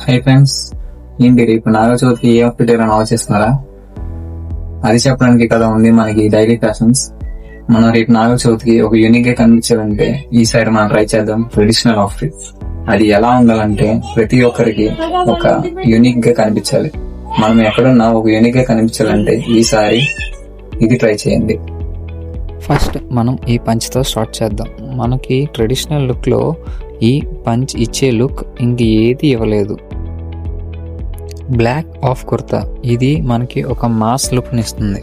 Hi friends, ఏంటి రేపు నాగచవితికి ఏ outfit ఏమైనా ఆలోచిస్తున్నారా? అది చెప్పడానికి కదా ఉంది మనకి డైలీ ఫ్యాషన్స్. మనం రేపు నాగచవితికి ఒక యూనిక్ గా కనిపించాలంటే ఈసారి మనం ట్రై చేద్దాం ట్రెడిషనల్ అవుట్ఫిట్. అది ఎలా ఉండాలంటే ప్రతి ఒక్కరికి ఒక యూనిక్ గా కనిపించాలి. మనం ఎక్కడున్నా ఒక యూనిక్ గా కనిపించాలంటే ఈసారి ఇది ట్రై చేయండి. ఫస్ట్ మనం ఈ పంచ్తో స్టార్ట్ చేద్దాం. మనకి ట్రెడిషనల్ లుక్లో ఈ పంచ్ ఇచ్చే లుక్ ఇంక ఏది ఇవ్వలేదు. బ్లాక్ ఆఫ్ కుర్తా, ఇది మనకి ఒక మాస్ లుక్ని ఇస్తుంది.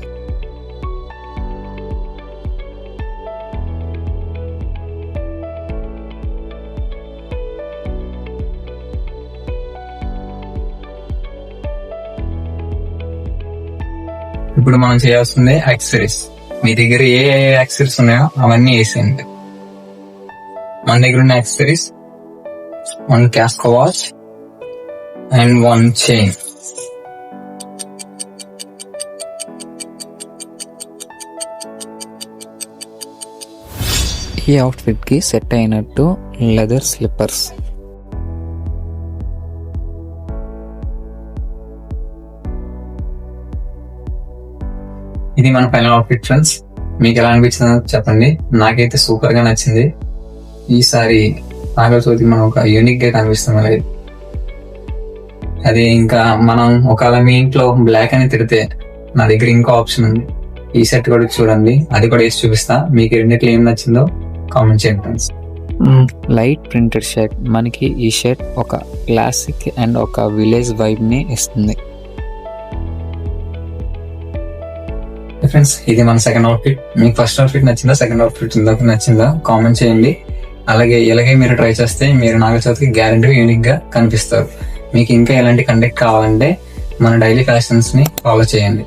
ఇప్పుడు మనం చేయాల్సిందే యాక్సెసరీస్. మీ దగ్గర ఏ యాక్సెసరీస్ ఉన్నాయో అవన్నీ వేసేయండి. మన దగ్గర ఉన్న accessories 1 Casco watch and 1 chain. ఈ అవుట్ఫిట్కి సెట్ అయినట్టు లెదర్ స్లిప్పర్స్. ఇది మన ఫైనల్ అవుట్ఫిట్ ఫ్రెండ్స్. మీకు ఎలా అనిపించిందో చెప్పండి. నాకైతే సూపర్ గా నచ్చింది. ఈసారి నాగచవితికి మనం ఒక యూనిక్ గా కనిపిస్తాం. అది ఇంకా మనం ఒకవేళ మీ ఇంట్లో బ్లాక్ అని తిడితే నా దగ్గర ఇంకో ఆప్షన్ ఉంది. ఈ సెట్ కూడా చూడండి, అది కూడా వేసి చూపిస్తా. మీకు రెండిట్లో ఏం నచ్చిందో కామెంట్ చేయండి ఫ్రెండ్స్. లైట్ ప్రింటెడ్ షర్ట్, మనకి ఈ షర్ట్ ఒక క్లాసిక్ అండ్ ఒక విలేజ్ వైబ్ ని ఇస్తుంది. ఫ్రెండ్స్, ఇది మన సెకండ్ అవుట్ఫిట్. మీకు ఫస్ట్ అవుట్ఫిట్ నచ్చిందా, సెకండ్ అవుట్ఫిట్ నచ్చిందా కామెంట్ చేయండి. అలాగే ఇలాగే మీరు ట్రై చేస్తే మీరు నాగచవితికి గ్యారెంటీగా యూనిక్ గా కనిపిస్తారు. మీకు ఇంకా ఎలాంటి కంటెంట్ కావాలంటే మన డైలీ ఫ్యాషన్స్ ని ఫాలో చేయండి.